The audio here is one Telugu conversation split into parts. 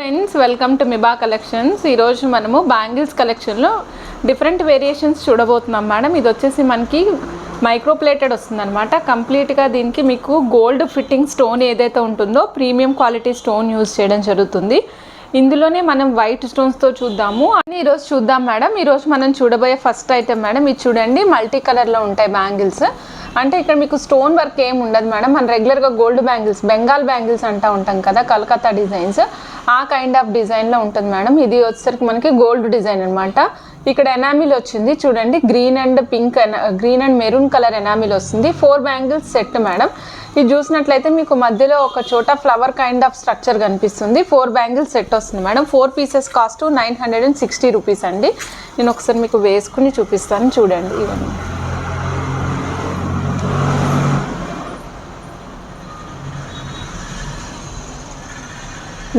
Friends, welcome to Miba collections. ఈరోజు మనము బ్యాంగిల్స్ కలెక్షన్లో డిఫరెంట్ వేరియేషన్స్ చూడబోతున్నాం మేడం. ఇది వచ్చేసి మనకి మైక్రో ప్లేటెడ్ వస్తుందన్నమాట. కంప్లీట్గా దీనికి మీకు గోల్డ్ ఫిట్టింగ్ స్టోన్ ఏదైతే ఉంటుందో ప్రీమియం క్వాలిటీ స్టోన్ యూజ్ చేయడం జరుగుతుంది. ఇందులోనే మనం వైట్ స్టోన్స్తో చూద్దాము అని ఈరోజు చూద్దాం మేడం. ఈరోజు మనం చూడబోయే ఫస్ట్ ఐటెం మేడం, ఇది చూడండి. మల్టీ కలర్లో ఉంటాయి బ్యాంగిల్స్. అంటే ఇక్కడ మీకు స్టోన్ వర్క్ ఏమి ఉండదు మేడం. మన రెగ్యులర్గా గోల్డ్ బ్యాంగిల్స్, బెంగాల్ బ్యాంగిల్స్ అంటూ ఉంటాం కదా, కలకత్తా డిజైన్స్, ఆ కైండ్ ఆఫ్ డిజైన్లో ఉంటుంది మేడం. ఇది వచ్చేసరికి మనకి గోల్డ్ డిజైన్ అనమాట. ఇక్కడ ఎనామిల్ వచ్చింది చూడండి, green and pink, green and maroon colour enamel వస్తుంది. 4 బ్యాంగిల్స్ సెట్ మేడం. ఇది చూసినట్లయితే మీకు మధ్యలో ఒక చోట ఫ్లవర్ కైండ్ ఆఫ్ స్ట్రక్చర్ కనిపిస్తుంది. 4 బ్యాంగిల్స్ సెట్ వస్తుంది మేడం. 4 పీసెస్ కాస్ట్ 960 రూపీస్ అండి. నేను ఒకసారి మీకు వేసుకుని చూపిస్తాను చూడండి. ఇవన్నీ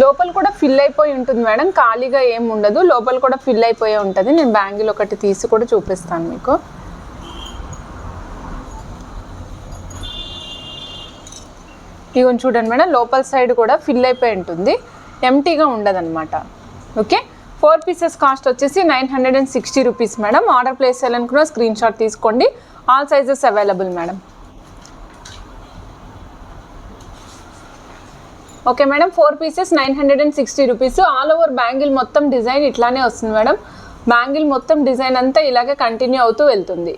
లోపల కూడా ఫిల్ అయిపోయి ఉంటుంది మేడం, ఖాళీగా ఏం ఉండదు. లోపల కూడా ఫిల్ అయిపోయి ఉంటుంది. నేను బ్యాంగిల్ ఒకటి తీసి కూడా చూపిస్తాను మీకు. ఇవన్నీ చూడండి మేడం, లోపల సైడ్ కూడా ఫిల్ అయిపోయి ఉంటుంది, ఎంటీగా ఉండదు అనమాట. ఓకే, 4 పీసెస్ కాస్ట్ వచ్చేసి 960 రూపీస్ మేడం. ఆర్డర్ ప్లేస్ చేయాలనుకున్న స్క్రీన్ షాట్ తీసుకోండి. All sizes available madam. Okay madam, 4 pieces 960 rupees. All over bangle మొత్తం డిజైన్ ఇట్లానే వస్తుంది మేడం. బ్యాంగిల్ మొత్తం డిజైన్ అంతా ఇలాగే కంటిన్యూ అవుతూ వెళ్తుంది.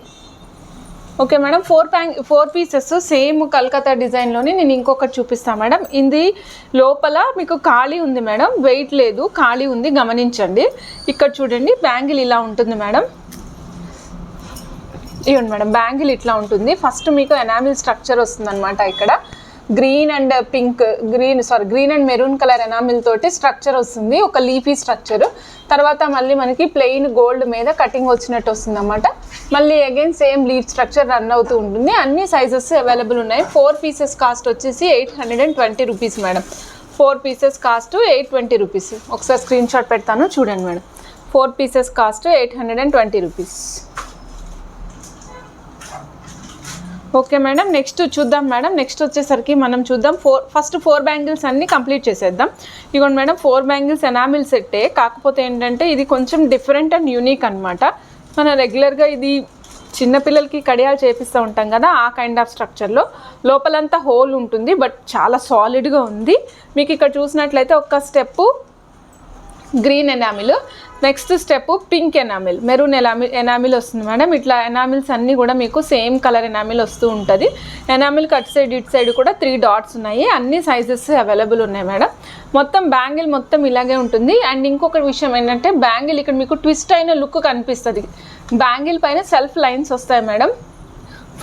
Okay madam, 4 pieces same Calcutta డిజైన్లోని నేను ఇంకొకటి చూపిస్తాను మేడం. ఇది లోపల మీకు ఖాళీ ఉంది మేడం, వెయిట్ లేదు, ఖాళీ ఉంది, గమనించండి. ఇక్కడ చూడండి, బ్యాంగిల్ ఇలా ఉంటుంది మేడం. ఇవ్వండి మేడం, బ్యాంగిల్ ఇట్లా ఉంటుంది. ఫస్ట్ మీకు ఎనామిల్ స్ట్రక్చర్ వస్తుంది అనమాట. ఇక్కడ green and green and maroon colour enamel తోటి స్ట్రక్చర్ వస్తుంది, ఒక లీఫీ స్ట్రక్చర్. తర్వాత మళ్ళీ మనకి ప్లెయిన్ గోల్డ్ మీద కటింగ్ వచ్చినట్టు వస్తుంది అన్నమాట. మళ్ళీ again same leaf structure run అవుతూ ఉంటుంది. అన్ని సైజెస్ అవైలబుల్ ఉన్నాయి. 4 పీసెస్ కాస్ట్ వచ్చేసి 820 rupees madam. 4 pieces cost 820 rupees. ఒకసారి స్క్రీన్ షాట్ పెడతాను చూడండి madam. 4 pieces cost 820 rupees. Okay madam, next చూద్దాం మేడం. నెక్స్ట్ వచ్చేసరికి మనం చూద్దాం. ఫస్ట్ 4 బ్యాంగిల్స్ అన్నీ కంప్లీట్ చేసేద్దాం. ఇదిగోండి మేడం, 4 బ్యాంగిల్స్ ఎనామిల్ సెట్టే, కాకపోతే ఏంటంటే ఇది కొంచెం డిఫరెంట్ అండ్ యూనిక్ అనమాట. మన రెగ్యులర్గా ఇది చిన్నపిల్లలకి కడియాలు చేపిస్తూ ఉంటాం కదా, ఆ కైండ్ ఆఫ్ స్ట్రక్చర్లో లోపలంతా హోల్ ఉంటుంది, బట్ చాలా సాలిడ్గా ఉంది. మీకు ఇక్కడ చూసినట్లయితే ఒక step green enamel, next step pink enamel, maroon enamel వస్తుంది మేడం. ఇట్లా ఎనామిల్స్ అన్నీ కూడా మీకు సేమ్ కలర్ ఎనామిల్ వస్తూ ఉంటుంది. ఎనామిల్ కట్ సైడ్ ఇటు సైడ్ కూడా 3 డాట్స్ ఉన్నాయి. అన్ని సైజెస్ అవైలబుల్ ఉన్నాయి మేడం. మొత్తం బ్యాంగిల్ మొత్తం ఇలాగే ఉంటుంది. అండ్ ఇంకొక విషయం ఏంటంటే, బ్యాంగిల్ ఇక్కడ మీకు ట్విస్ట్ అయిన లుక్ కనిపిస్తుంది. బ్యాంగిల్ పైన సెల్ఫ్ లైన్స్ వస్తాయి madam.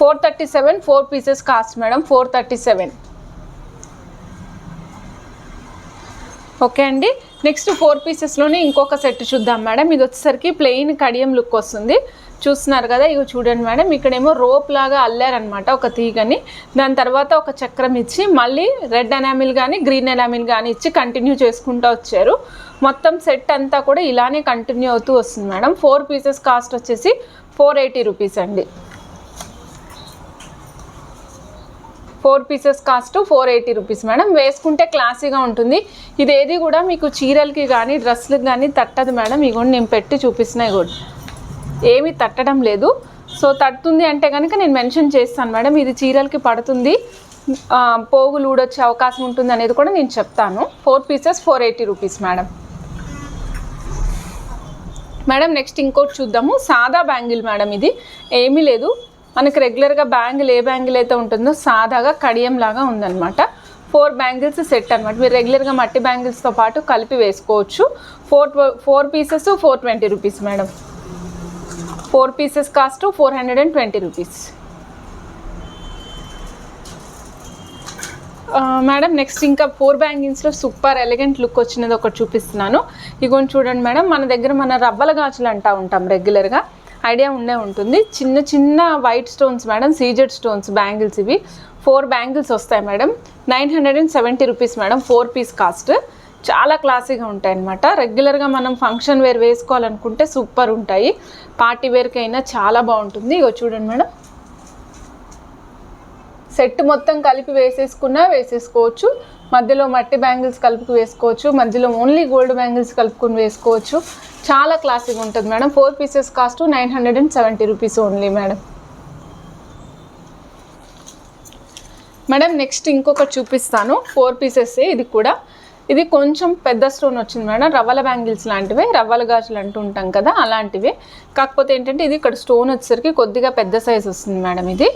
437 4 pieces cost madam, 437. Okay అండి, నెక్స్ట్ 4 పీసెస్లోనే ఇంకొక సెట్ చూద్దాం మేడం. ఇది వచ్చేసరికి ప్లెయిన్ కడియం లుక్ వస్తుంది. చూస్తున్నారు కదా, ఇవి చూడండి మేడం. ఇక్కడేమో రోప్ లాగా అల్లారనమాట ఒక తీగని. దాని తర్వాత ఒక చక్రం ఇచ్చి మళ్ళీ రెడ్ ఎనామిల్ కానీ గ్రీన్ ఎనామిల్ కానీ ఇచ్చి కంటిన్యూ చేసుకుంటూ వచ్చారు. మొత్తం సెట్ అంతా కూడా ఇలానే కంటిన్యూ అవుతూ వస్తుంది మేడం. 4 పీసెస్ కాస్ట్ వచ్చేసి 480 రూపీస్ అండి. 4 పీసెస్ కాస్ట్ 480 రూపీస్ మేడం. వేసుకుంటే క్లాసీగా ఉంటుంది. ఇది ఏది కూడా మీకు చీరలకి కానీ డ్రెస్లకు కానీ తట్టదు మేడం. ఇగోండి నేను పెట్టి చూపిస్తున్నాయి కూడా ఏమీ తట్టడం లేదు. సో తట్టుతుంది అంటే కనుక నేను మెన్షన్ చేస్తాను మేడం. ఇది చీరలకి పడుతుంది, పోగులు ఊడొచ్చే అవకాశం ఉంటుంది అనేది కూడా నేను చెప్తాను. 4 pieces 480 rupees madam. Madam next ఇంకోటి చూద్దాము. సాదా బ్యాంగిల్ మేడం. ఇది ఏమీ లేదు, మనకి రెగ్యులర్గా బ్యాంగిల్ ఏ బ్యాంగిల్ అయితే ఉంటుందో సాదాగా కడియం లాగా ఉందన్నమాట. 4 బ్యాంగిల్స్ సెట్ అనమాట. మీరు రెగ్యులర్గా మట్టి బ్యాంగిల్స్తో పాటు కలిపి వేసుకోవచ్చు. 4 pieces 420 rupees madam. 4 pieces cost 420 rupees. Madam next ఇంకా 4 బ్యాంగిల్స్లో సూపర్ ఎలిగెంట్ లుక్ వచ్చినది ఒకటి చూపిస్తున్నాను. ఇగోని చూడండి మేడం, మన దగ్గర మన రవ్వల గాజులు అంటూ ఉంటాం రెగ్యులర్గా, ఐడియా ఉంటుంది. చిన్న చిన్న white stones madam, CZ stones bangles. ఇవి 4 బ్యాంగిల్స్ వస్తాయి madam. 970 rupees madam. 4 piece cost. చాలా క్లాసీగా ఉంటాయి అన్నమాట. రెగ్యులర్గా మనం ఫంక్షన్ వేర్ వేసుకోవాలనుకుంటే సూపర్ ఉంటాయి. పార్టీ వేర్కి అయినా చాలా బాగుంటుంది. ఇగో చూడండి మేడం, సెట్ మొత్తం కలిపి వేసేసుకోవచ్చు. మధ్యలో మట్టి బ్యాంగిల్స్ కలుపుకు వేసుకోవచ్చు, మధ్యలో ఓన్లీ గోల్డ్ బ్యాంగిల్స్ కలుపుకొని వేసుకోవచ్చు. చాలా క్లాసిక్ ఉంటుంది madam. 4 pieces cost 970 rupees only madam. Madam next ఇంకొకటి చూపిస్తాను. 4 పీసెస్ ఇది కూడా. ఇది కొంచెం పెద్ద స్టోన్ వచ్చింది మేడం. రవ్వల బ్యాంగిల్స్ లాంటివే, రవ్వల గాజులు అంటూ ఉంటాం కదా అలాంటివే. కాకపోతే ఏంటంటే ఇది ఇక్కడ స్టోన్ వచ్చేసరికి కొద్దిగా పెద్ద సైజ్ వస్తుంది మేడం. ఇది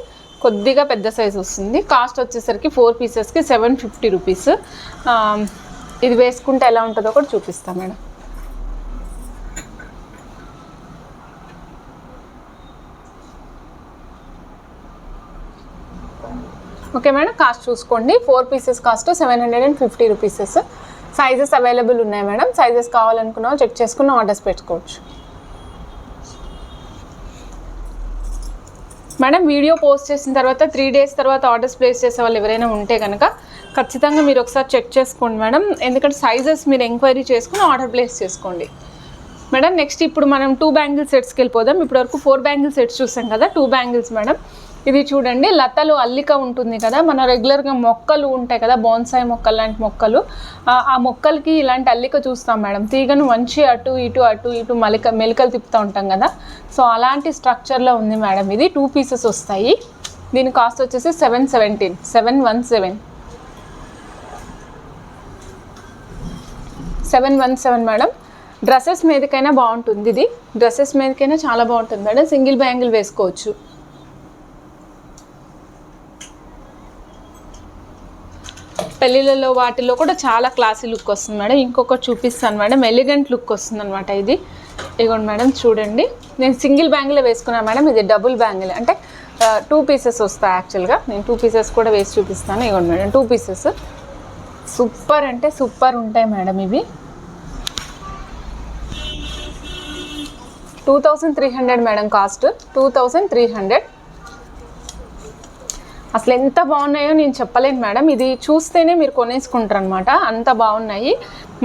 కొద్దిగా పెద్ద సైజ్ వస్తుంది. కాస్ట్ వచ్చేసరికి 4 పీసెస్కి 750 రూపీస్. ఇది వేసుకుంటే ఎలా ఉంటుందో కూడా చూపిస్తాను మేడం. ఓకే మేడం, కాస్ట్ చూసుకోండి. 4 pieces cost 750 rupees. Sizes available ఉన్నాయి మేడం. సైజెస్ కావాలనుకున్న వాళ్ళు చెక్ చేసుకుని ఆర్డర్స్ పెట్టుకోవచ్చు మేడం. వీడియో పోస్ట్ చేసిన తర్వాత 3 డేస్ తర్వాత ఆర్డర్స్ ప్లేస్ చేసే వాళ్ళు ఎవరైనా ఉంటే కనుక ఖచ్చితంగా మీరు ఒకసారి చెక్ చేసుకోండి మేడం. ఎందుకంటే సైజెస్ మీరు ఎంక్వైరీ చేసుకుని ఆర్డర్ ప్లేస్ చేసుకోండి మేడం. నెక్స్ట్ ఇప్పుడు మనం 2 బ్యాంగిల్ సెట్స్కి వెళ్ళిపోదాం. ఇప్పటివరకు 4 బ్యాంగిల్ సెట్స్ చూసాం కదా. 2 బ్యాంగిల్స్ మేడం. ఇది చూడండి, లతలు అల్లిక ఉంటుంది కదా, మన రెగ్యులర్గా మొక్కలు ఉంటాయి కదా, బోన్సాయి మొక్కలు లాంటి మొక్కలు. ఆ మొక్కలకి ఇలాంటి అల్లిక చూస్తాం మేడం. తీగను వంచి అటు ఇటు మెలికలు తిప్పుతూ ఉంటాం కదా. సో అలాంటి స్ట్రక్చర్లో ఉంది మేడం. ఇది 2 పీసెస్ వస్తాయి. దీని కాస్ట్ వచ్చేసి 717 మేడం. డ్రెస్సెస్ మీదకైనా బాగుంటుంది. ఇది డ్రెస్సెస్ మీదకైనా చాలా బాగుంటుంది మేడం. సింగిల్ బ్యాంగిల్ వేసుకోవచ్చు. పెళ్ళిళ్ళలో వాటిల్లో కూడా చాలా క్లాసీ లుక్ వస్తుంది మేడం. ఇంకొకటి చూపిస్తాను మేడం. ఎలిగెంట్ లుక్ వస్తుంది అనమాట ఇది. ఇదిగోండి మేడం చూడండి. నేను సింగిల్ బ్యాంగిలే వేసుకున్నాను మేడం. ఇది డబుల్ బ్యాంగిల్, అంటే 2 పీసెస్ వస్తాయి యాక్చువల్గా. నేను 2 పీసెస్ కూడా వేసి చూపిస్తాను. ఇదిగోండి మేడం 2 పీసెస్. సూపర్ అంటే సూపర్ ఉంటాయి మేడం ఇవి. 2300 మేడం కాస్ట్. 2300. అసలు ఎంత బాగున్నాయో నేను చెప్పలేను మేడం. ఇది చూస్తేనే మీరు కొనేసుకుంటారు అనమాట, అంత బాగున్నాయి.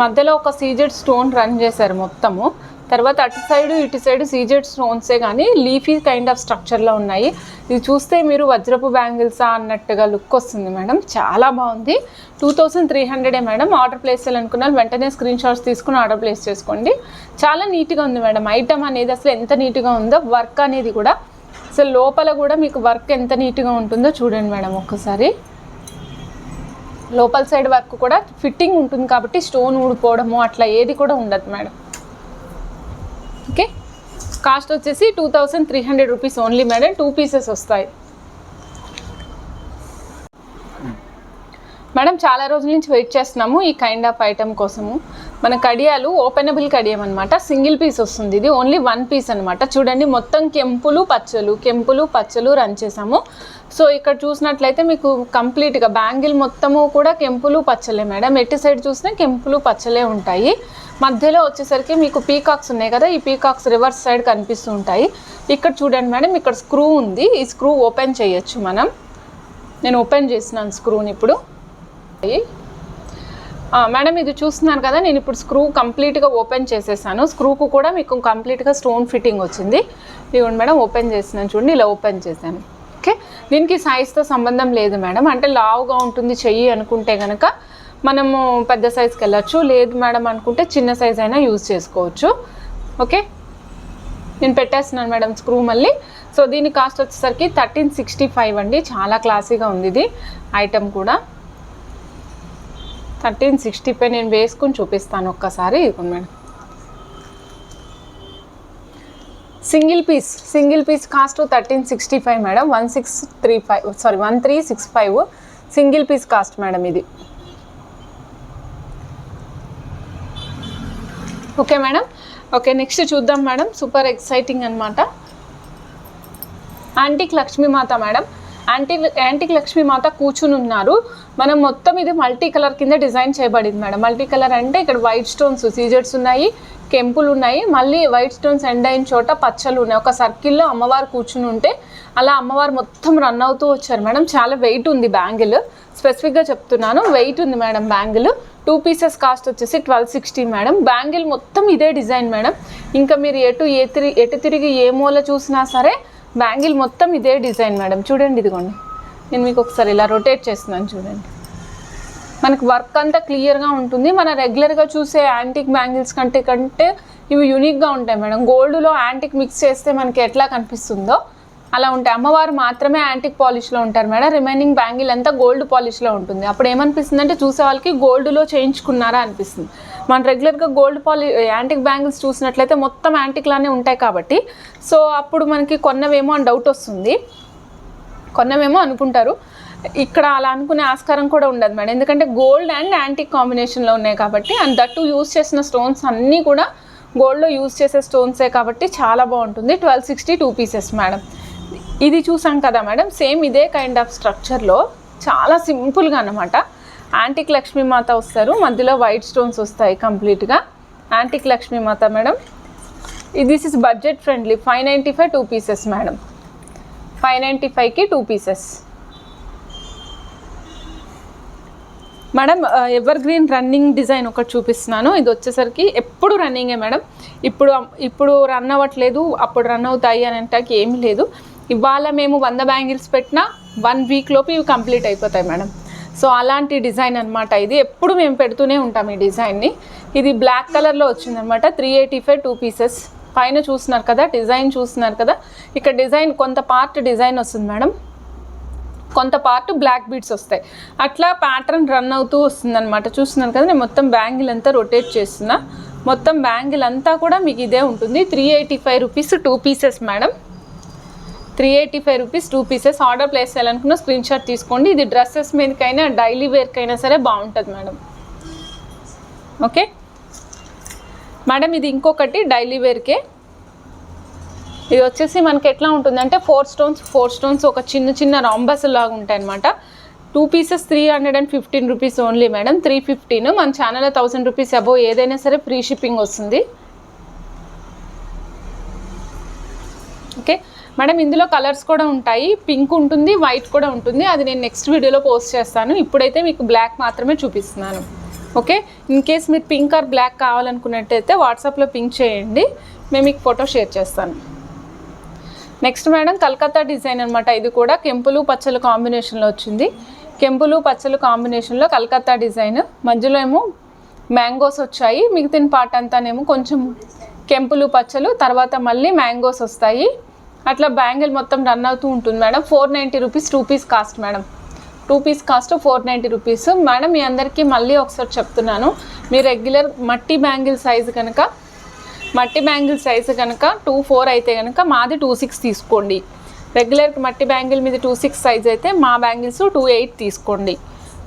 మధ్యలో ఒక సీజెడ్ స్టోన్ రన్ చేశారు మొత్తము. తర్వాత అటు సైడ్ ఇటు సైడ్ సీజెడ్ స్టోన్సే కానీ లీఫీ కైండ్ ఆఫ్ స్ట్రక్చర్లో ఉన్నాయి. ఇది చూస్తే మీరు వజ్రపు బ్యాంగిల్సా అన్నట్టుగా లుక్ వస్తుంది మేడం. చాలా బాగుంది. 2300 మేడం. ఆర్డర్ ప్లేస్ చేయాలనుకున్న వెంటనే స్క్రీన్ షాట్స్ తీసుకుని ఆర్డర్ ప్లేస్ చేసుకోండి. చాలా నీట్గా ఉంది మేడం. ఐటమ్ అనేది అసలు ఎంత నీట్గా ఉందో, వర్క్ అనేది కూడా అసలు లోపల కూడా మీకు వర్క్ ఎంత నీట్గా ఉంటుందో చూడండి మేడం ఒక్కసారి. లోపల సైడ్ వర్క్ కూడా ఫిట్టింగ్ ఉంటుంది కాబట్టి స్టోన్ ఊడిపోవడము అట్లా ఏది కూడా ఉండదు మేడం. ఓకే, కాస్ట్ వచ్చేసి 2300 రూపీస్ ఓన్లీ మేడం. 2 పీసెస్ వస్తాయి మేడం. చాలా రోజుల నుంచి వెయిట్ చేస్తున్నాము ఈ కైండ్ ఆఫ్ ఐటమ్ కోసము. మన కడియాలు ఓపెనబుల్ కడియం అనమాట. సింగిల్ పీస్ వస్తుంది. ఇది ఓన్లీ 1 పీస్ అనమాట. చూడండి మొత్తం కెంపులు పచ్చలు రన్ చేసాము. సో ఇక్కడ చూసినట్లయితే మీకు కంప్లీట్గా బ్యాంగిల్ మొత్తము కూడా కెంపులు పచ్చలే మేడం. ఎటు సైడ్ చూసినా కెంపులు పచ్చలే ఉంటాయి. మధ్యలో వచ్చేసరికి మీకు పీకాక్స్ ఉన్నాయి కదా, ఈ పీకాక్స్ రివర్స్ సైడ్ కనిపిస్తూ ఉంటాయి. ఇక్కడ చూడండి మేడం, ఇక్కడ స్క్రూ ఉంది. ఈ స్క్రూ ఓపెన్ చేయొచ్చు మనం. నేను ఓపెన్ చేసినాను స్క్రూని ఇప్పుడు. మేడం ఇది చూస్తున్నాను కదా, నేను ఇప్పుడు స్క్రూ కంప్లీట్గా ఓపెన్ చేసేసాను. స్క్రూకు కూడా మీకు కంప్లీట్గా స్టోన్ ఫిట్టింగ్ వచ్చింది. ఇదిగోండి మేడం ఓపెన్ చేసినాను చూడండి, ఇలా ఓపెన్ చేశాను. ఓకే, దీనికి సైజ్తో సంబంధం లేదు మేడం. అంటే లావుగా ఉంటుంది చెయ్యి అనుకుంటే కనుక మనము పెద్ద సైజ్కి వెళ్ళచ్చు. లేదు మేడం అనుకుంటే చిన్న సైజ్ అయినా యూజ్ చేసుకోవచ్చు. ఓకే, నేను పెట్టేస్తున్నాను మేడం స్క్రూ మళ్ళీ. సో దీని కాస్ట్ వచ్చేసరికి 1365 అండి. చాలా క్లాసీగా ఉంది ఇది ఐటమ్ కూడా. 1365 నేను వేసుకుని చూపిస్తాను ఒక్కసారి. ఇదిగోండి madam, single piece cost 1365 madam. 1365 single piece cost madam ఇది. Okay madam. ఓకే, నెక్స్ట్ చూద్దాం మేడం. సూపర్ ఎక్సైటింగ్ అనమాట. Antique Lakshmi Mata madam. Antique Lakshmi Mata కూర్చుని ఉన్నారు. మనం మొత్తం ఇది మల్టీ కలర్ కింద డిజైన్ చేయబడింది మేడం. మల్టీ కలర్ అంటే ఇక్కడ వైట్ స్టోన్స్ సీజెడ్స్ ఉన్నాయి, కెంపులు ఉన్నాయి, మళ్ళీ వైట్ స్టోన్స్ ఎండ్ అయిన చోట పచ్చలు ఉన్నాయి. ఒక సర్కిల్లో అమ్మవారు కూర్చుని ఉంటే అలా అమ్మవారు మొత్తం రన్ అవుతూ వచ్చారు మేడం. చాలా వెయిట్ ఉంది బ్యాంగిల్, స్పెసిఫిక్గా చెప్తున్నాను, వెయిట్ ఉంది మేడం బ్యాంగిల్. 2 పీసెస్ కాస్ట్ వచ్చేసి 1260 మేడం. బ్యాంగిల్ మొత్తం ఇదే డిజైన్ మేడం. ఇంకా మీరు ఎటు తిరిగి ఏ మూల చూసినా సరే బ్యాంగిల్ మొత్తం ఇదే డిజైన్ మేడం. చూడండి, ఇదిగోండి నేను మీకు ఒకసారి ఇలా రొటేట్ చేస్తున్నాను చూడండి. మనకి వర్క్ అంతా క్లియర్గా ఉంటుంది. మన రెగ్యులర్గా చూసే యాంటిక్ బ్యాంగిల్స్ కంటే ఇవి యూనిక్గా ఉంటాయి మేడం. గోల్డ్లో యాంటిక్ మిక్స్ చేస్తే మనకి ఎట్లా కనిపిస్తుందో అలా ఉంటాయి. అమ్మవారు మాత్రమే యాంటిక్ పాలిష్లో ఉంటారు మేడం, రిమైనింగ్ బ్యాంగిల్ అంతా గోల్డ్ పాలిష్లో ఉంటుంది. అప్పుడు ఏమనిపిస్తుంది అంటే చూసే వాళ్ళకి గోల్డ్లో చేయించుకున్నారా అనిపిస్తుంది. మన రెగ్యులర్గా యాంటిక్ బ్యాంగిల్స్ చూసినట్లయితే మొత్తం యాంటిక్లానే ఉంటాయి కాబట్టి సో అప్పుడు మనకి కొన్నవేమో అని డౌట్ వస్తుంది, కొన్నవేమో అనుకుంటారు. ఇక్కడ అలా అనుకునే ఆస్కారం కూడా ఉండదు మేడం, ఎందుకంటే గోల్డ్ అండ్ యాంటిక్ కాంబినేషన్లో ఉన్నాయి కాబట్టి. అండ్ దట్టు యూస్ చేసిన స్టోన్స్ అన్నీ కూడా గోల్డ్లో యూస్ చేసే స్టోన్సే కాబట్టి చాలా బాగుంటుంది. 1260 2 పీసెస్ మేడం. ఇది చూసాం కదా మేడం, సేమ్ ఇదే కైండ్ ఆఫ్ స్ట్రక్చర్లో చాలా సింపుల్గా అనమాట యాంటిక్ లక్ష్మీమాత వస్తారు, మధ్యలో వైట్ స్టోన్స్ వస్తాయి కంప్లీట్గా. Antique Lakshmi Mata madam. This is budget friendly. 595 2 pieces madam. 595కి 2 pieces madam. Evergreen running design ఒకటి చూపిస్తున్నాను. ఇది వచ్చేసరికి ఎప్పుడు రన్నింగే మేడం. ఇప్పుడు రన్ అవ్వట్లేదు, అప్పుడు రన్ అవుతాయి అని అంటే ఏమీ లేదు. ఇవాళ మేము 100 బ్యాంగిల్స్ పెట్టినా 1 వీక్ లోపు ఇవి కంప్లీట్ అయిపోతాయి మేడం. సో అలాంటి డిజైన్ అనమాట ఇది. ఎప్పుడు మేము పెడుతూనే ఉంటాం ఈ డిజైన్ని. ఇది బ్లాక్ కలర్లో వచ్చిందనమాట. 385 2 పీసెస్. పైన చూస్తున్నారు కదా, డిజైన్ చూస్తున్నారు కదా, ఇక్కడ డిజైన్ కొంత పార్ట్ డిజైన్ వస్తుంది మేడం, కొంత పార్ట్ బ్లాక్ బీడ్స్ వస్తాయి. అట్లా ప్యాటర్న్ రన్ అవుతూ వస్తుంది అనమాట. చూస్తున్నాను కదా, నేను మొత్తం బ్యాంగిల్ అంతా రొటేట్ చేస్తున్నా. మొత్తం బ్యాంగిల్ అంతా కూడా మీకు ఇదే ఉంటుంది. 385 rupees 2 pieces madam. 385 rupees 2 pieces. Order place చేయాలనుకున్న స్క్రీన్ షాట్ తీసుకోండి. ఇది డ్రెస్సెస్ మీదకైనా డైలీ వేర్కైనా సరే బాగుంటుంది మేడం. ఓకే మేడం, ఇది ఇంకొకటి డైలీ వేర్కే. ఇది వచ్చేసి మనకి ఎట్లా ఉంటుందంటే 4 స్టోన్స్ ఒక చిన్న రాంబస్ లాగా ఉంటాయి అనమాట. 2 పీసెస్ 315 రూపీస్ ఓన్లీ మేడం. 315. మన ఛానల్లో 1000 రూపీస్ అబోవ్ ఏదైనా సరే ఫ్రీ షిప్పింగ్ వస్తుంది. ఓకే మేడం, ఇందులో కలర్స్ కూడా ఉంటాయి. పింక్ ఉంటుంది, వైట్ కూడా ఉంటుంది. అది నేను నెక్స్ట్ వీడియోలో పోస్ట్ చేస్తాను. ఇప్పుడైతే మీకు బ్లాక్ మాత్రమే చూపిస్తున్నాను. ఓకే, ఇన్ కేస్ మీరు పింక్ ఆర్ బ్లాక్ కావాలనుకున్నట్టయితే వాట్సాప్లో పింక్ చేయండి, మేము మీకు ఫోటో షేర్ చేస్తాను. నెక్స్ట్ మేడం, కలకత్తా డిజైన్ అనమాట. ఇది కూడా కెంపులు పచ్చలు కాంబినేషన్లో వచ్చింది. కెంపులు పచ్చలు కాంబినేషన్లో కలకత్తా డిజైన్. మధ్యలో ఏమో మ్యాంగోస్ వచ్చాయి, మిగతా పార్ట్ అంతానేమో కొంచెం కెంపులు పచ్చలు, తర్వాత మళ్ళీ మ్యాంగోస్ వస్తాయి. అట్లా బ్యాంగిల్ మొత్తం రన్ అవుతూ ఉంటుంది madam. 490 rupees 2 piece cost madam. 2 piece cost 490 rupees madam. మీ అందరికీ మళ్ళీ ఒకసారి చెప్తున్నాను, మీ రెగ్యులర్ మట్టి బ్యాంగిల్ సైజు కనుక 24 అయితే కనుక మాది 26 తీసుకోండి. రెగ్యులర్ మట్టి బ్యాంగిల్ మీద 26 సైజ్ అయితే మా బ్యాంగిల్స్ 28 తీసుకోండి.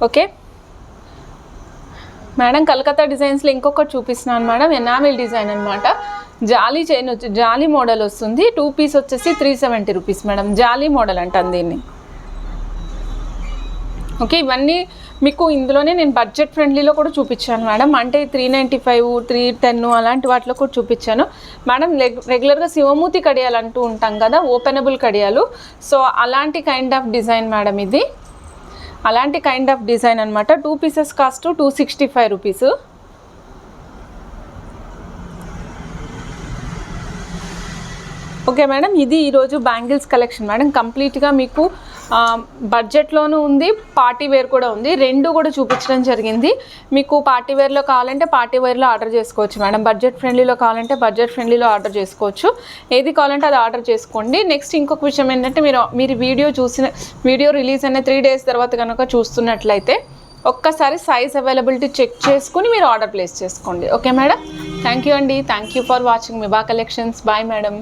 ఓకే మేడం, కలకత్తా డిజైన్స్లో ఇంకొకటి చూపిస్తున్నాను మేడం. ఎనామిల్ డిజైన్ అనమాట. జాలీ చైన్ వచ్చి జాలీ మోడల్ వస్తుంది. 2 పీస్ వచ్చేసి 370 రూపీస్ మేడం. జాలీ మోడల్ అంటాను దీన్ని. ఓకే, ఇవన్నీ మీకు ఇందులోనే నేను బడ్జెట్ ఫ్రెండ్లీలో కూడా చూపించాను మేడం. అంటే 395 310 అలాంటి వాటిలో కూడా చూపించాను మేడం. రెగ్యులర్గా శివమూర్తి కడియాలు అంటూ ఉంటాం కదా, ఓపెనబుల్ కడియాలు. సో అలాంటి కైండ్ ఆఫ్ డిజైన్ మేడం ఇది. అలాంటి కైండ్ ఆఫ్ డిజైన్ అనమాట. 2 pieces cost 265 rupees. Okay madam, ఇది ఈరోజు బ్యాంగిల్స్ కలెక్షన్ మేడం. కంప్లీట్గా మీకు బడ్జెట్లోనూ ఉంది, పార్టీ వేర్ కూడా ఉంది. రెండు కూడా చూపించడం జరిగింది. మీకు పార్టీ వేర్లో కావాలంటే పార్టీ వేర్లో ఆర్డర్ చేసుకోవచ్చు మేడం. బడ్జెట్ ఫ్రెండ్లీలో కావాలంటే బడ్జెట్ ఫ్రెండ్లీలో ఆర్డర్ చేసుకోవచ్చు. ఏది కావాలంటే అది ఆర్డర్ చేసుకోండి. నెక్స్ట్ ఇంకొక విషయం ఏంటంటే, మీరు వీడియో రిలీజ్ అయిన 3 డేస్ తర్వాత కనుక చూస్తున్నట్లయితే ఒక్కసారి సైజ్ అవైలబిలిటీ చెక్ చేసుకుని మీరు ఆర్డర్ ప్లేస్ చేసుకోండి. ఓకే మేడం, థ్యాంక్ యూ అండి. Thank you for watching Miba collections. Bye madam.